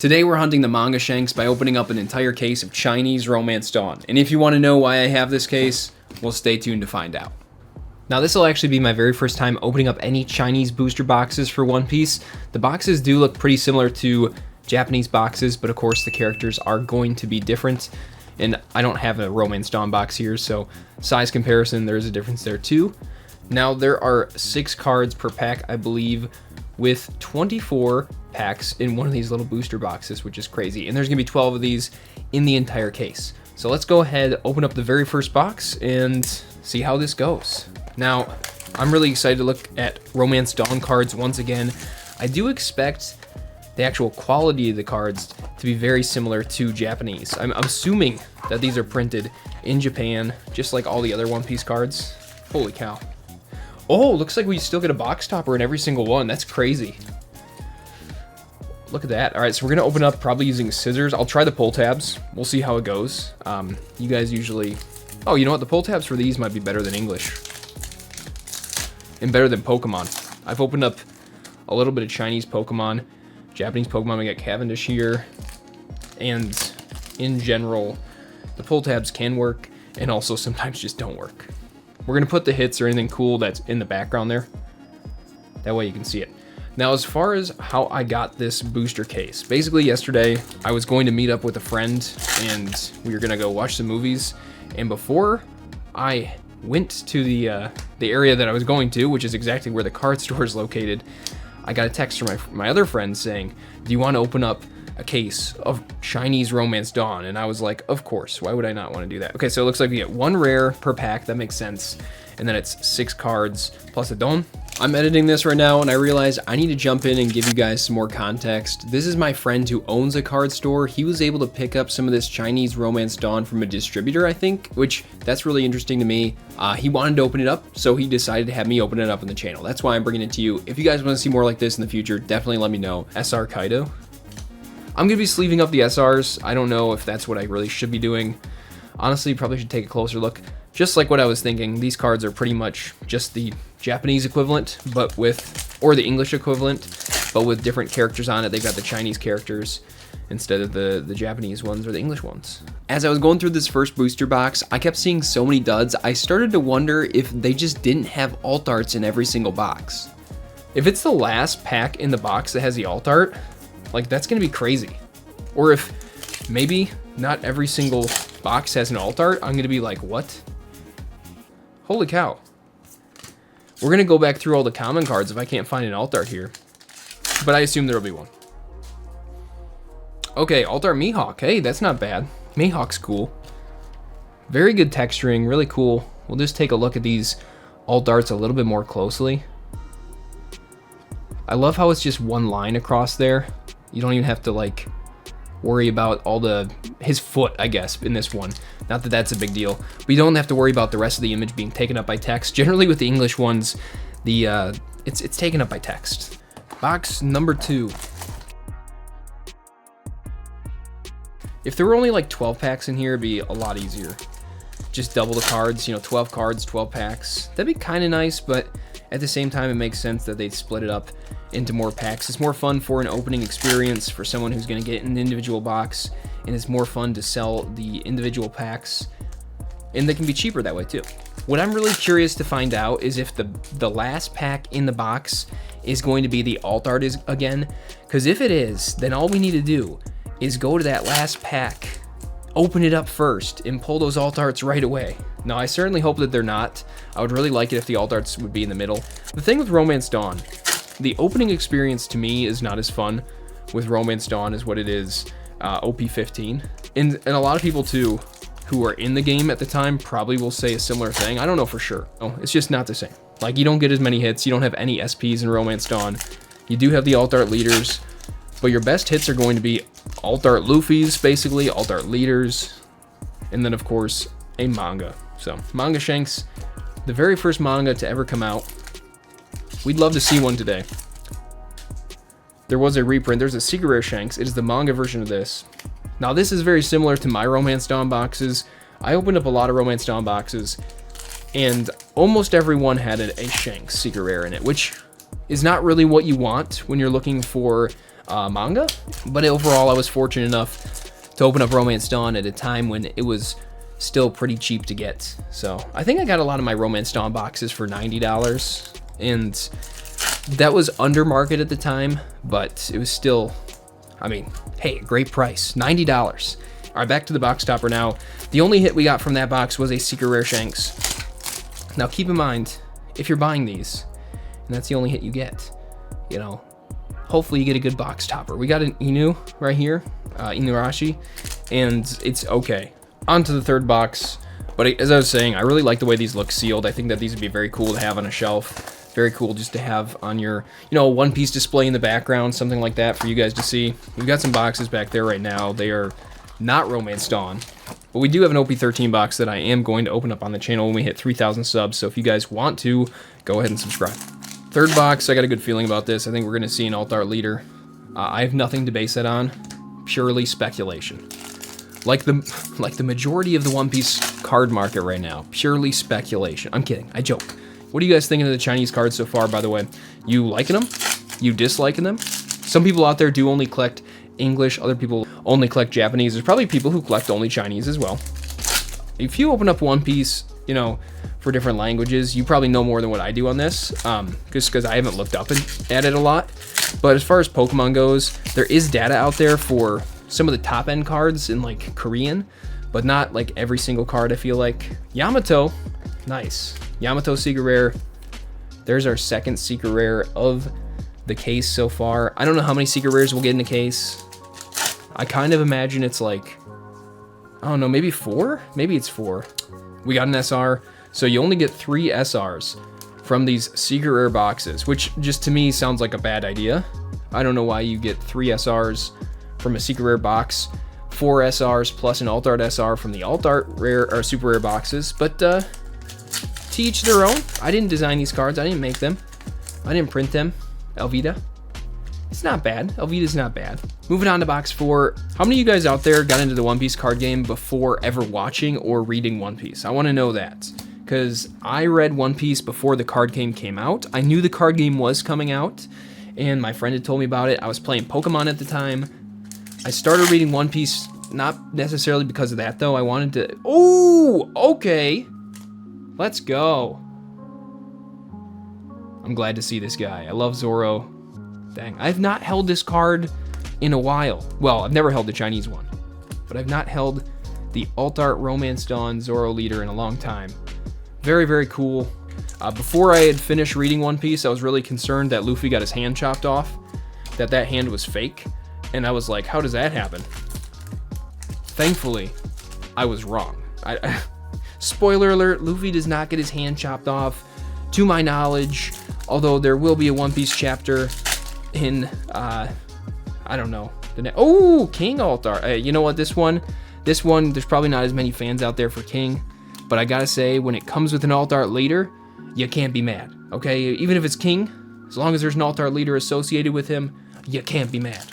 Today we're hunting the Manga Shanks by opening up an entire case of Chinese Romance Dawn. And if you want to know why I have this case, well, stay tuned to find out. Now this will actually be my very first time opening up any Chinese booster boxes for One Piece. The boxes do look pretty similar to Japanese boxes, but of course the characters are going to be different. And I don't have a Romance Dawn box here, so size comparison, there is a difference there too. Now there are 6 cards per pack, I believe, with 24 packs in one of these little booster boxes, which is crazy. And there's gonna be 12 of these in the entire case. So let's go ahead, open up the very first box and see how this goes. Now, I'm really excited to look at Romance Dawn cards once again. I do expect the actual quality of the cards to be very similar to Japanese. I'm assuming that these are printed in Japan, just like all the other One Piece cards. Holy cow. Oh, looks like we still get a box topper in every single one. That's crazy. Look at that. All right, so we're gonna open up probably using scissors. I'll try the pull tabs. We'll see how it goes. You guys usually... Oh, you know what? The pull tabs for these might be better than English. And better than Pokemon. I've opened up a little bit of Chinese Pokemon. Japanese Pokemon, we got Cavendish here. And in general, the pull tabs can work and also sometimes just don't work. We're gonna put the hits or anything cool that's in the background there. That way you can see it. Now, as far as how I got this booster case, basically yesterday I was going to meet up with a friend and we were gonna go watch some movies. And before I went to the area that I was going to, which is exactly where the card store is located, I got a text from my other friend saying, "Do you want to open up a case of Chinese Romance Dawn?" And I was like, of course, why would I not want to do that? Okay, so it looks like we get 1 rare per pack, that makes sense. And then it's 6 cards plus a Dawn. I'm editing this right now and I realize I need to jump in and give you guys some more context. This is my friend who owns a card store. He was able to pick up some of this Chinese Romance Dawn from a distributor, I think, which that's really interesting to me. He wanted to open it up, so he decided to have me open it up on the channel. That's why I'm bringing it to you. If you guys want to see more like this in the future, definitely let me know. SR Kaido. I'm gonna be sleeving up the SRs. I don't know if that's what I really should be doing. Honestly, probably should take a closer look. Just like what I was thinking, these cards are pretty much just the Japanese equivalent, but with, or the English equivalent, but with different characters on it. They've got the Chinese characters instead of the Japanese ones or the English ones. As I was going through this first booster box, I kept seeing so many duds, I started to wonder if they just didn't have alt arts in every single box. If it's the last pack in the box that has the alt art, like that's gonna be crazy. Or if maybe not every single box has an alt art, I'm gonna be like, what? Holy cow. We're gonna go back through all the common cards if I can't find an alt art here. But I assume there'll be one. Okay, alt art Mihawk. Hey, that's not bad. Mihawk's cool. Very good texturing, really cool. We'll just take a look at these alt arts a little bit more closely. I love how it's just one line across there. You don't even have to like worry about all his foot, I guess, in this one. Not that that's a big deal, but you don't have to worry about the rest of the image being taken up by text. Generally with the English ones, it's taken up by text. Box number 2. If there were only like 12 packs in here, it'd be a lot easier. Just double the cards, 12 cards, 12 packs. That'd be kind of nice, but at the same time, it makes sense that they'd split it up into more packs. It's more fun for an opening experience for someone who's going to get an individual box, and it's more fun to sell the individual packs, and they can be cheaper that way too. What I'm really curious to find out is if the last pack in the box is going to be the alt art again, because if it is, then all we need to do is go to that last pack, open it up first, and pull those alt arts right away. Now, I certainly hope that they're not. I would really like it if the alt arts would be in the middle. The thing with Romance Dawn, the opening experience to me is not as fun with Romance Dawn as what it is OP15. And a lot of people too, who are in the game at the time, probably will say a similar thing. I don't know for sure. No, it's just not the same. Like, you don't get as many hits, you don't have any SPs in Romance Dawn. You do have the alt art leaders, but your best hits are going to be alt art Luffy's, basically, alt art leaders, and then of course a manga. So Manga Shanks, the very first manga to ever come out. We'd love to see one today. There was a reprint. There's a Secret Rare Shanks. It is the manga version of this. Now this is very similar to my Romance Dawn boxes. I opened up a lot of Romance Dawn boxes, and almost everyone had a Shanks Secret Rare in it, which is not really what you want when you're looking for manga. But overall, I was fortunate enough to open up Romance Dawn at a time when it was still pretty cheap to get. So I think I got a lot of my Romance Dawn boxes for $90, and that was under market at the time, but it was still, I mean, hey, great price, $90. All right, back to the box topper now. The only hit we got from that box was a Secret Rare Shanks. Now keep in mind, if you're buying these, and that's the only hit you get, you know, hopefully you get a good box topper. We got an Inu right here, Inurashi, and it's okay. On to the third box, but as I was saying, I really like the way these look sealed. I think that these would be very cool to have on a shelf. Very cool just to have on your, you know, One Piece display in the background, something like that for you guys to see. We've got some boxes back there right now. They are not Romance Dawn, but we do have an OP13 box that I am going to open up on the channel when we hit 3,000 subs, so if you guys want to, go ahead and subscribe. Third box, I got a good feeling about this. I think we're going to see an alt art leader. I have nothing to base that on, purely speculation. Like the majority of the One Piece card market right now, purely speculation. I'm kidding, I joke. What are you guys thinking of the Chinese cards so far, by the way? You liking them? You disliking them? Some people out there do only collect English, other people only collect Japanese. There's probably people who collect only Chinese as well. If you open up One Piece, you know, for different languages, you probably know more than what I do on this, just because I haven't looked up at it a lot. But as far as Pokemon goes, there is data out there for some of the top end cards in like Korean, but not like every single card, I feel like. Yamato, nice. Yamato Secret Rare. There's our second Secret Rare of the case so far. I don't know how many Secret Rares we'll get in the case. I kind of imagine it's like, I don't know, maybe 4? Maybe it's 4. We got an SR, so you only get 3 SRs from these Secret Rare boxes, which just to me sounds like a bad idea. I don't know why you get 3 SRs from a Secret Rare box, 4 SRs plus an Alt Art SR from the Alt Art Rare or Super Rare boxes, but to each their own. I didn't design these cards, I didn't make them, I didn't print them. Elvita, it's not bad. Elvita's not bad. Moving on to box 4. How many of you guys out there got into the One Piece card game before ever watching or reading One Piece? I want to know that, because I read One Piece before the card game came out. I knew the card game was coming out, and my friend had told me about it. I was playing Pokemon at the time. I started reading One Piece, not necessarily because of that, though. I wanted to... Oh, okay. Let's go. I'm glad to see this guy. I love Zoro. Dang, I've not held this card in a while. Well, I've never held the Chinese one, but I've not held the Alt Art Romance Dawn Zoro leader in a long time. Very, very cool. Before I had finished reading One Piece, I was really concerned that Luffy got his hand chopped off, that hand was fake, and I was like, how does that happen? Thankfully, I was wrong. Spoiler alert, Luffy does not get his hand chopped off, to my knowledge, although there will be a One Piece chapter in, I don't know. Oh, King Alt Art. You know what, this one, there's probably not as many fans out there for King, but I gotta say, when it comes with an Alt Art leader, you can't be mad, okay? Even if it's King, as long as there's an Alt Art leader associated with him, you can't be mad.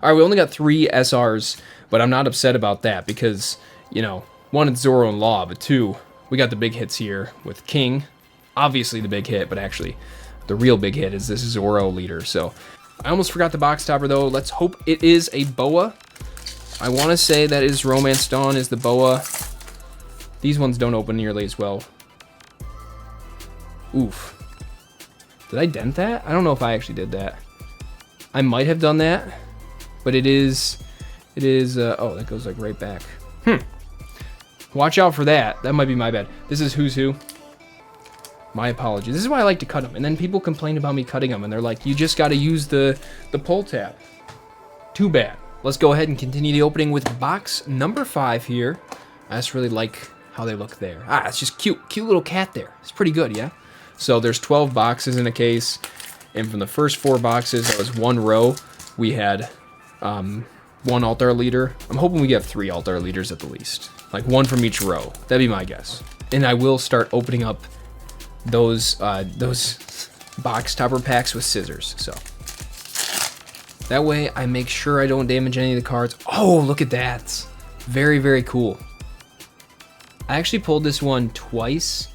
All right, we only got 3 SRs, but I'm not upset about that because, you know, 1, it's Zoro and Law, but 2, we got the big hits here with King. Obviously the big hit, but actually the real big hit is this Zoro leader. So I almost forgot the box topper though. Let's hope it is a boa. I want to say that is Romance Dawn is the boa. These ones don't open nearly as well. Oof. Did I dent that? I don't know if I actually did that. I might have done that, but it is, oh, that goes like right back. Watch out for that. That might be my bad. This is Who's Who. My apologies. This is why I like to cut them. And then people complain about me cutting them, and they're like, you just got to use the pull tab. Too bad. Let's go ahead and continue the opening with box number 5 here. I just really like how they look there. Ah, it's just cute. Cute little cat there. It's pretty good, yeah? So there's 12 boxes in a case. And from the first 4 boxes, that was 1 row. We had 1 Alt Art leader. I'm hoping we get 3 Alt Art leaders at the least. Like 1 from each row. That'd be my guess. And I will start opening up those box topper packs with scissors, so that way I make sure I don't damage any of the cards. Oh, look at that. Very, very cool. I actually pulled this one twice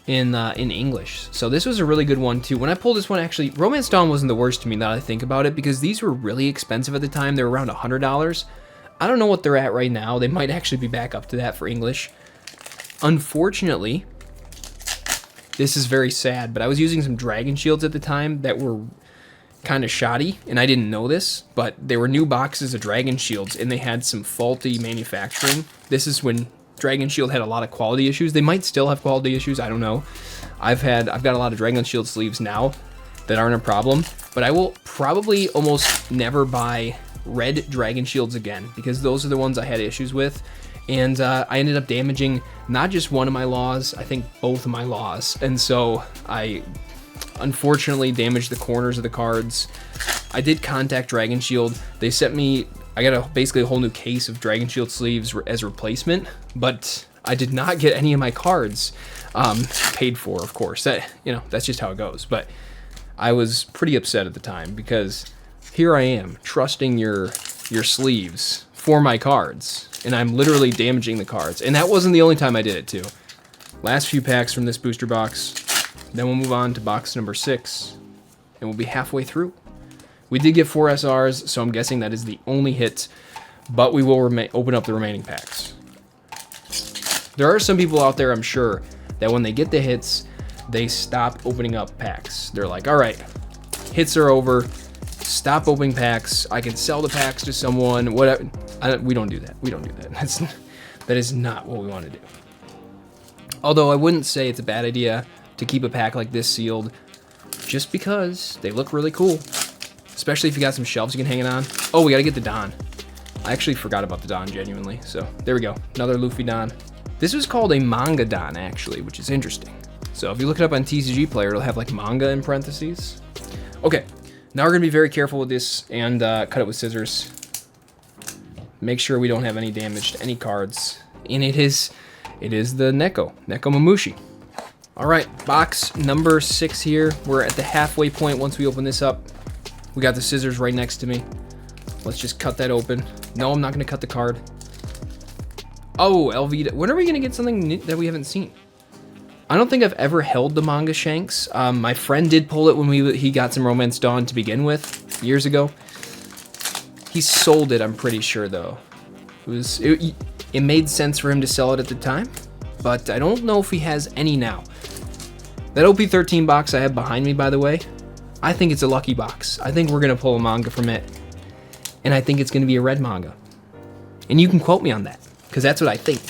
in English. So this was a really good one too. When I pulled this one, actually, Romance Dawn wasn't the worst to me now that I think about it, because these were really expensive at the time. They were around $100. I don't know what they're at right now. They might actually be back up to that for English. Unfortunately, this is very sad, but I was using some Dragon Shields at the time that were kind of shoddy, and I didn't know this, but they were new boxes of Dragon Shields, and they had some faulty manufacturing. This is when Dragon Shield had a lot of quality issues. They might still have quality issues, I don't know. I've got a lot of Dragon Shield sleeves now that aren't a problem, but I will probably almost never buy red Dragon Shields again, because those are the ones I had issues with, and I ended up damaging not just one of my laws, I think both of my laws, and so I unfortunately damaged the corners of the cards. I did contact Dragon Shield. They sent me, I got basically a whole new case of Dragon Shield sleeves as replacement, but I did not get any of my cards paid for, of course. That's just how it goes. But I was pretty upset at the time, because here I am trusting your sleeves for my cards, and I'm literally damaging the cards. And that wasn't the only time I did it too. Last few packs from this booster box, then we'll move on to box number 6, and we'll be halfway through. We did get 4 SRs, so I'm guessing that is the only hit, but we will open up the remaining packs. There are some people out there, I'm sure, that when they get the hits, they stop opening up packs. They're like, all right, hits are over, stop opening packs, I can sell the packs to someone, whatever. We don't do that. We don't do that. That is not what we want to do. Although I wouldn't say it's a bad idea to keep a pack like this sealed, just because they look really cool. Especially if you got some shelves you can hang it on. Oh, we gotta get the Don. I actually forgot about the Don, genuinely. So, there we go. Another Luffy Don. This was called a Manga Don, actually, which is interesting. So, if you look it up on TCG Player, it'll have, like, manga in parentheses. Okay, now we're gonna be very careful with this and cut it with scissors. Make sure we don't have any damage to any cards. And it is the Neko Mamushi. All right, box number 6 here. We're at the halfway point once we open this up. We got the scissors right next to me. Let's just cut that open. No, I'm not gonna cut the card. Oh, LV. When are we gonna get something new that we haven't seen? I don't think I've ever held the Manga Shanks. My friend did pull it when he got some Romance Dawn to begin with, years ago. He sold it, I'm pretty sure, though. It made sense for him to sell it at the time, but I don't know if he has any now. That OP13 box I have behind me, by the way, I think it's a lucky box. I think we're going to pull a manga from it, and I think it's going to be a red manga. And you can quote me on that, because that's what I think.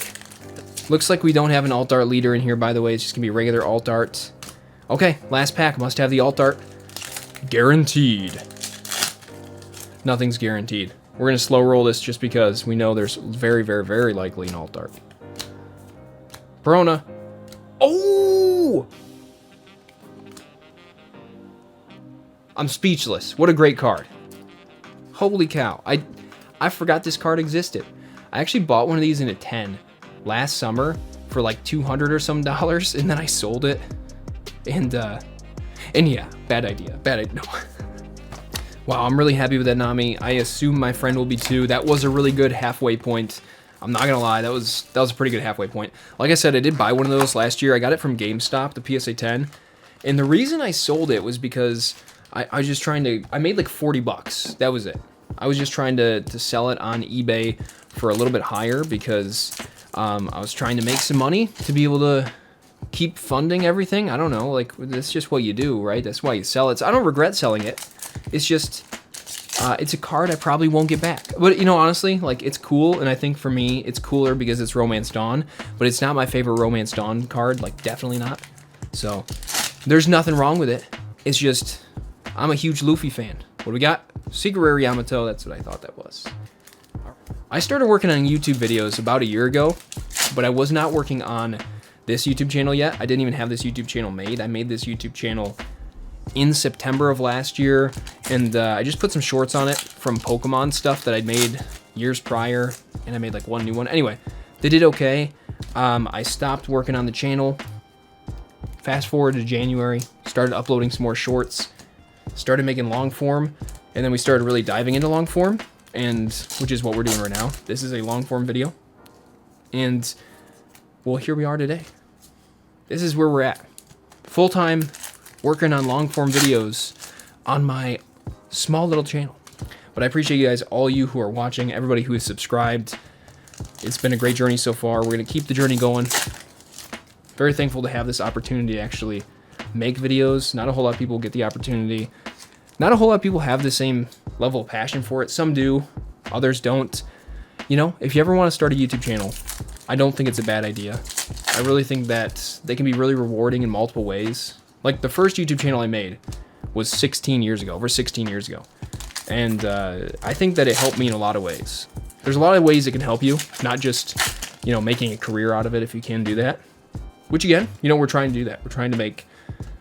Looks like we don't have an alt art leader in here, by the way. It's just going to be regular alt art. Okay, last pack. Must have the alt art. Guaranteed. Nothing's guaranteed. We're going to slow roll this just because we know there's very, very, very likely an alt art. Perona. Oh! I'm speechless. What a great card. Holy cow. I forgot this card existed. I actually bought one of these in a 10 last summer for like $200 or some dollars, and then I sold it. And yeah, bad idea. No. Wow, I'm really happy with that Nami. I assume my friend will be too. That was a really good halfway point. I'm not gonna lie, that was a pretty good halfway point. Like I said, I did buy one of those last year. I got it from GameStop, the PSA 10. And the reason I sold it was because I was just trying to, I made like 40 bucks. That was it. I was just trying to sell it on eBay for a little bit higher because I was trying to make some money to be able to keep funding everything. I don't know, like that's just what you do, right? That's why you sell it. So I don't regret selling it. It's just, it's a card I probably won't get back. But you know, honestly, like it's cool. And I think for me, it's cooler because it's Romance Dawn, but it's not my favorite Romance Dawn card. Like definitely not. So there's nothing wrong with it. It's just, I'm a huge Luffy fan. What do we got? Secret Rare Yamato, that's what I thought that was. I started working on YouTube videos about a year ago, but I was not working on this YouTube channel yet. I didn't even have this YouTube channel made. I made this YouTube channel in September of last year, and I just put some shorts on it from Pokemon stuff that I'd made years prior, and I made like one new one. Anyway, they did okay. I stopped working on the channel. Fast forward to January, started uploading some more shorts, started making long form, and then we started really diving into long form, and which is what we're doing right now. This is a long form video, and well, here we are today. This is where we're at. Full-time, working on long-form videos on my small little channel. But I appreciate you guys, all you who are watching, everybody who is subscribed. It's been a great journey so far. We're going to keep the journey going. Very thankful to have this opportunity to actually make videos. Not a whole lot of people get the opportunity. Not a whole lot of people have the same level of passion for it. Some do, others don't. You know, if you ever want to start a YouTube channel, I don't think it's a bad idea. I really think that they can be really rewarding in multiple ways. Like the first YouTube channel I made was 16 years ago, over 16 years ago. And I think that it helped me in a lot of ways. There's a lot of ways it can help you, not just, you know, making a career out of it if you can do that. Which again, you know, we're trying to do that. We're trying to make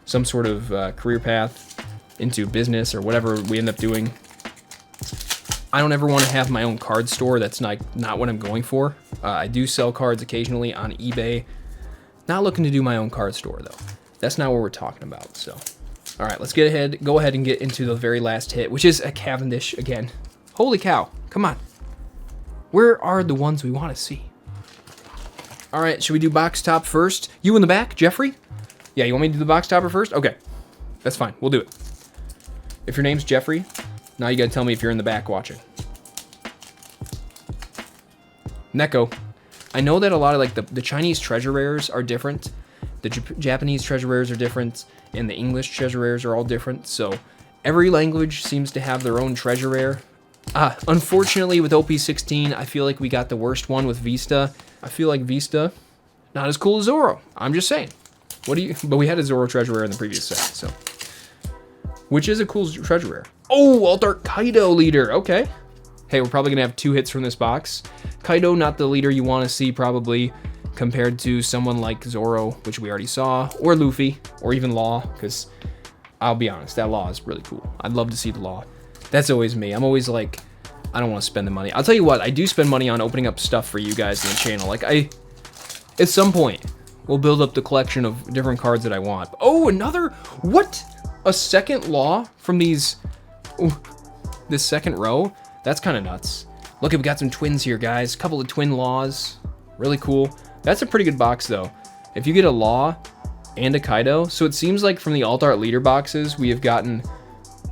some sort of career path into business or whatever we end up doing. I don't ever want to have my own card store. That's not what I'm going for. I do sell cards occasionally on eBay. Not looking to do my own card store though. That's not what we're talking about. So, all right, let's go ahead and get into the very last hit, which is a Cavendish again. Holy cow! Come on. Where are the ones we want to see? All right, should we do box top first? You in the back, Jeffrey? Yeah, you want me to do the box topper first? Okay, that's fine. We'll do it. If your name's Jeffrey, now you gotta tell me if you're in the back watching. Neko. I know that a lot of like the Chinese treasure rares are different. The Japanese treasure rares are different, and the English treasure rares are all different. So every language seems to have their own treasure rare. Unfortunately, with OP16, I feel like we got the worst one with Vista. I feel like Vista, not as cool as Zoro. I'm just saying. But we had a Zoro treasure rare in the previous set, so. Which is a cool treasure rare. Oh, Alt Art Kaido leader. Okay. Hey, we're probably gonna have 2 hits from this box. Kaido, not the leader you want to see probably, compared to someone like Zoro, which we already saw, or Luffy, or even Law, because I'll be honest, that Law is really cool. I'd love to see the Law. That's always me. I'm always like, I don't want to spend the money. I'll tell you what, I do spend money on opening up stuff for you guys in the channel. Like at some point, we'll build up the collection of different cards that I want. Oh, another, what? A second Law from these, this second row? That's kind of nuts. Look, we got some twins here, guys. A couple of twin Laws. Really cool. That's a pretty good box, though. If you get a Law and a Kaido, so it seems like from the Alt Art leader boxes, we have gotten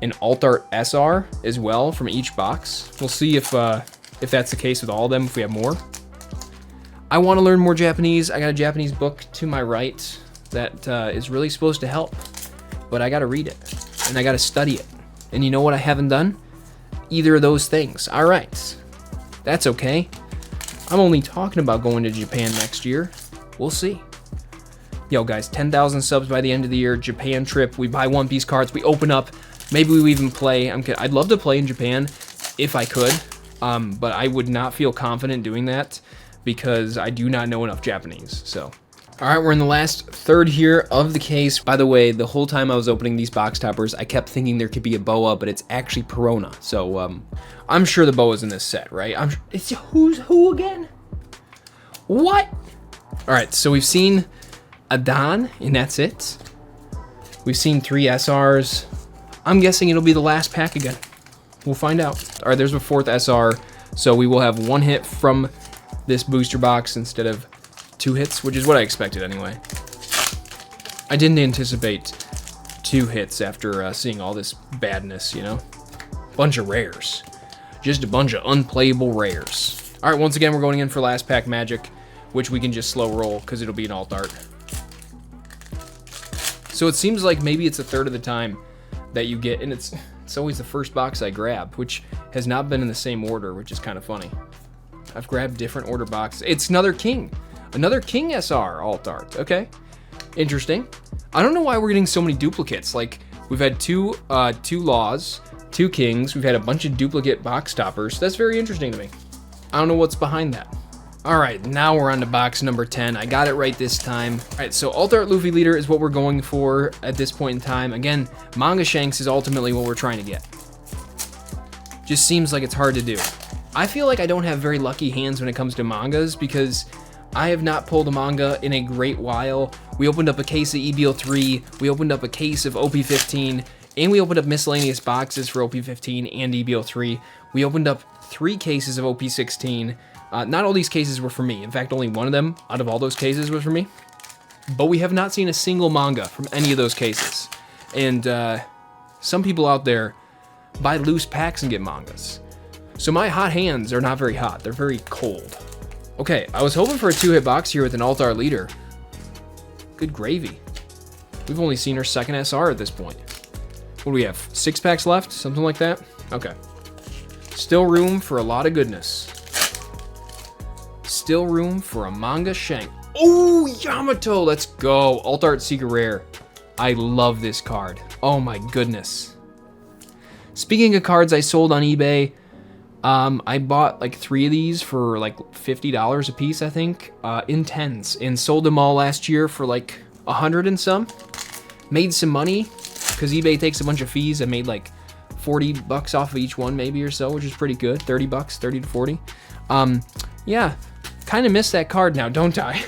an Alt Art SR as well from each box. We'll see if that's the case with all of them, if we have more. I want to learn more Japanese. I got a Japanese book to my right that is really supposed to help, but I got to read it and I got to study it. And you know what I haven't done? Either of those things. All right, that's okay. I'm only talking about going to Japan next year. We'll see. Yo, guys, 10,000 subs by the end of the year. Japan trip. We buy One Piece cards. We open up. Maybe we even play. I'd love to play in Japan if I could, but I would not feel confident doing that because I do not know enough Japanese. So, all right, we're in the last third here of the case. By the way, the whole time I was opening these box toppers, I kept thinking there could be a boa, but it's actually Perona. So I'm sure the boa's in this set, right? It's who's who again? What? All right, so we've seen a Don, and that's it. We've seen 3 SRs. I'm guessing it'll be the last pack again. We'll find out. All right, there's a 4th SR. So we will have 1 hit from this booster box instead of 2 hits, which is what I expected anyway. I didn't anticipate 2 hits after seeing all this badness, you know? Bunch of rares. Just a bunch of unplayable rares. All right, once again, we're going in for last pack magic, which we can just slow roll because it'll be an alt art. So it seems like maybe it's a third of the time that you get, and it's always the first box I grab, which has not been in the same order, which is kind of funny. I've grabbed different order boxes. It's another King SR alt art. Okay, interesting. I don't know why we're getting so many duplicates. Like we've had two Laws, 2 Kings. We've had a bunch of duplicate box toppers. That's very interesting to me. I don't know what's behind that. All right, now we're on to box number 10. I got it right this time. All right, so Alt Art Luffy Leader is what we're going for at this point in time. Again, Manga Shanks is ultimately what we're trying to get. Just seems like it's hard to do. I feel like I don't have very lucky hands when it comes to mangas because I have not pulled a manga in a great while. We opened up a case of EBO 3, we opened up a case of OP15, and we opened up miscellaneous boxes for OP15 and EBO 3. We opened up 3 cases of OP16. Not all these cases were for me. In fact, only one of them out of all those cases was for me. but we have not seen a single manga from any of those cases. And some people out there buy loose packs and get mangas. So my hot hands are not very hot. They're very cold. Okay, I was hoping for a 2-hit box here with an Alt-Art leader. Good gravy. We've only seen our second SR at this point. What do we have? 6 packs left? Something like that? Okay. Still room for a lot of goodness. Still room for a Manga Shanks. Oh, Yamato! Let's go. Alt-Art Secret Rare. I love this card. Oh my goodness. Speaking of cards I sold on eBay, I bought like 3 of these for like $50 a piece, I think, in tens, and sold them all last year for like 100 and some. Made some money because eBay takes a bunch of fees. I made like 40 bucks off of each one maybe or so, which is pretty good. 30 bucks, 30 to 40. Yeah, kind of miss that card now, don't I?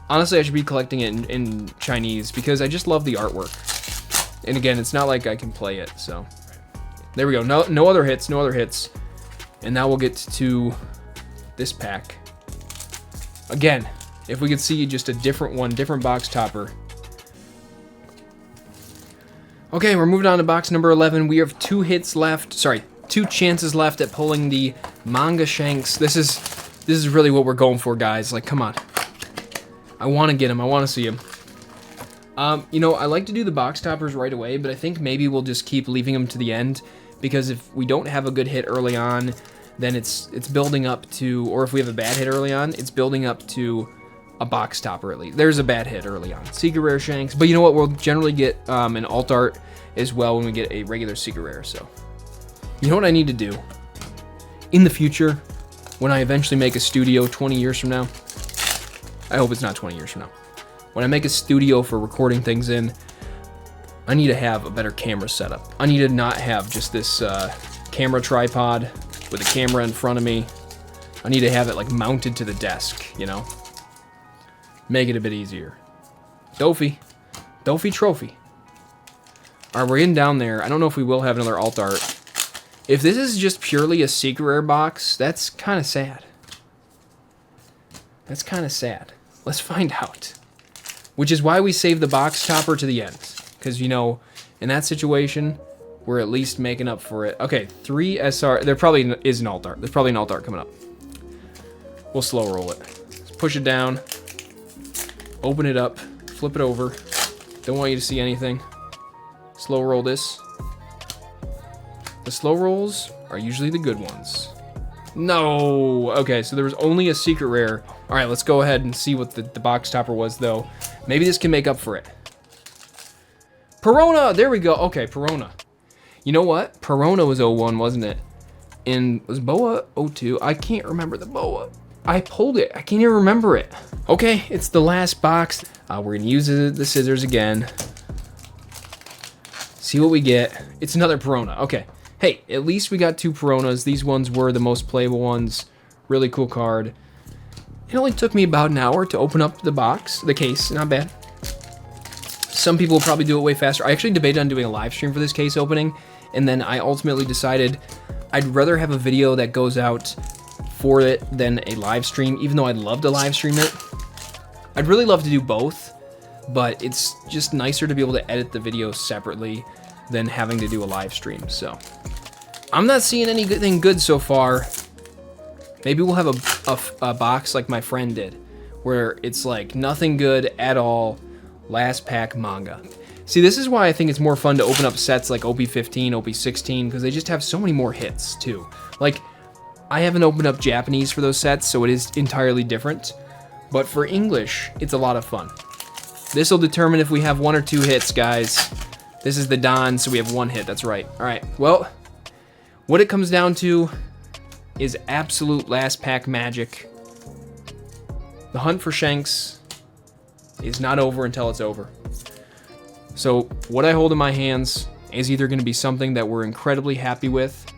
Honestly, I should be collecting it in Chinese because I just love the artwork. And again, it's not like I can play it, so. There we go, no other hits, no other hits. And now we'll get to this pack. Again, if we could see just a different one, different box topper. Okay, we're moving on to box number 11. We have 2 hits left, sorry, 2 chances left at pulling the Manga Shanks. This is really what we're going for, guys. Like, come on. I want to get him. I want to see him. You know, I like to do the box toppers right away, but I think maybe we'll just keep leaving them to the end, because if we don't have a good hit early on, then it's building up to, or if we have a bad hit early on, it's building up to a box topper at least. There's a bad hit early on. Secret Rare Shanks, but you know what? We'll generally get an alt art as well when we get a regular Secret Rare, so. You know what I need to do? In the future, when I eventually make a studio 20 years from now, I hope it's not 20 years from now. When I make a studio for recording things in, I need to have a better camera setup. I need to not have just this camera tripod with a camera in front of me. I need to have it like mounted to the desk, you know? Make it a bit easier. Dofi Trophy. All right, we're getting down there. I don't know if we will have another alt art. If this is just purely a Secret Rare box, that's kind of sad. That's kind of sad. Let's find out. Which is why we save the box topper to the end. Because, you know, in that situation, we're at least making up for it. Okay, 3 SR. There probably is an alt art. There's probably an alt art coming up. We'll slow roll it. Let's push it down. Open it up. Flip it over. Don't want you to see anything. Slow roll this. The slow rolls are usually the good ones. No! Okay, so there was only a Secret Rare. Alright, let's go ahead and see what the box topper was, though. Maybe this can make up for it. Perona! There we go. Okay, Perona. You know what? Perona was 01, wasn't it? And was Boa 02? I can't remember the Boa. I pulled it. I can't even remember it. Okay, it's the last box. We're going to use the scissors again. See what we get. It's another Perona. Okay. Hey, at least we got 2 Peronas. These ones were the most playable ones. Really cool card. It only took me about an hour to open up the box, the case. Not bad. Some people will probably do it way faster. I actually debated on doing a live stream for this case opening, and then I ultimately decided I'd rather have a video that goes out for it than a live stream, even though I'd love to live stream it. I'd really love to do both, but it's just nicer to be able to edit the video separately than having to do a live stream, so. I'm not seeing anything good so far. Maybe we'll have a box like my friend did, where it's like nothing good at all, last pack manga. See, this is why I think it's more fun to open up sets like OP15, OP16, because they just have so many more hits, too. Like, I haven't opened up Japanese for those sets, so it is entirely different. But for English, it's a lot of fun. This will determine if we have 1 or 2 hits, guys. This is the Don, so we have 1 hit, that's right. All right, well, what it comes down to is absolute last pack magic. The hunt for Shanks is not over until it's over. So what I hold in my hands is either going to be something that we're incredibly happy with,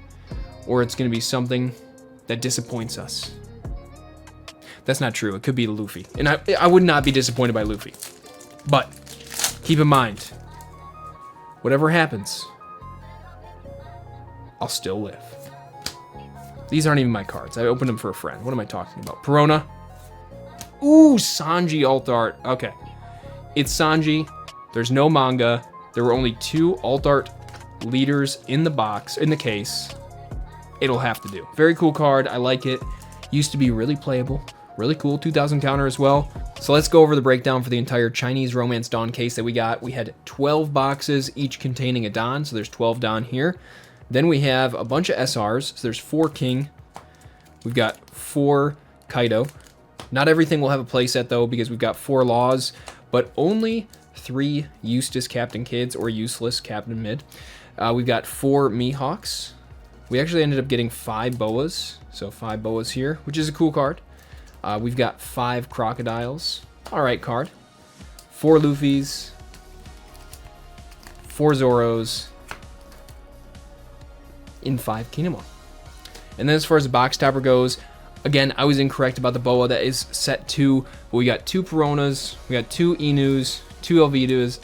or it's going to be something that disappoints us. That's not true. It could be Luffy. And I would not be disappointed by Luffy. But keep in mind, whatever happens, I'll still live. These aren't even my cards. I opened them for a friend. What am I talking about? Perona. Ooh, Sanji alt art. Okay. It's Sanji. There's no manga. There were only 2 alt art leaders in the box, in the case. It'll have to do. Very cool card. I like it. Used to be really playable. Really cool. 2000 counter as well. So let's go over the breakdown for the entire Chinese Romance Dawn case that we got. We had 12 boxes, each containing a Dawn. So there's 12 Dawn here. Then we have a bunch of SRs. So there's 4 King. We've got 4 Kaido. Not everything will have a playset though, because we've got 4 Laws, but only 3 Eustace Captain Kids or Useless Captain Mid. We've got 4 Mihawks. We actually ended up getting 5 Boas, so 5 Boas here, which is a cool card. We've got 5 Crocodiles. All right card. 4 Luffys. 4 Zoros. In 5 Kinemon. And then as far as the box topper goes, again, I was incorrect about the Boa. That is set 2, but we got 2 Peronas, we got 2 Inus, 2 Elvidas,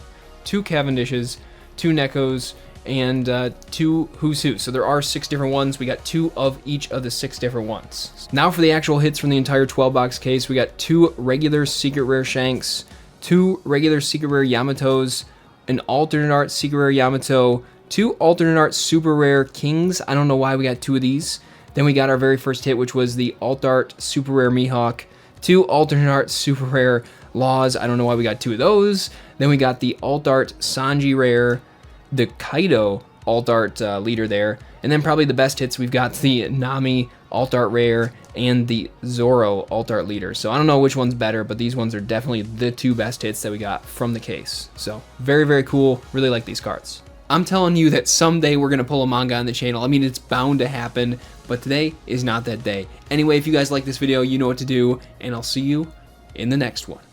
2 Cavendishes, 2 Nekos, and 2 Who's Who. So there are 6 different ones. We got 2 of each of the 6 different ones. Now for the actual hits from the entire 12-box case, we got 2 regular Secret Rare Shanks, 2 regular Secret Rare Yamatos, an alternate art Secret Rare Yamato, 2 alternate art Super Rare Kings. I don't know why we got 2 of these. Then we got our very first hit, which was the Alt Art Super Rare Mihawk, 2 alternate art Super Rare Laws. I don't know why we got 2 of those. Then we got the Alt Art Sanji Rare, the Kaido Alt Art leader there, and then probably the best hits, we've got the Nami Alt Art Rare and the Zoro Alt Art leader. So I don't know which one's better, but these ones are definitely the 2 best hits that we got from the case. So very, very cool. Really like these cards. I'm telling you that someday we're going to pull a manga on the channel. I mean, it's bound to happen, but today is not that day. Anyway, if you guys like this video, you know what to do, and I'll see you in the next one.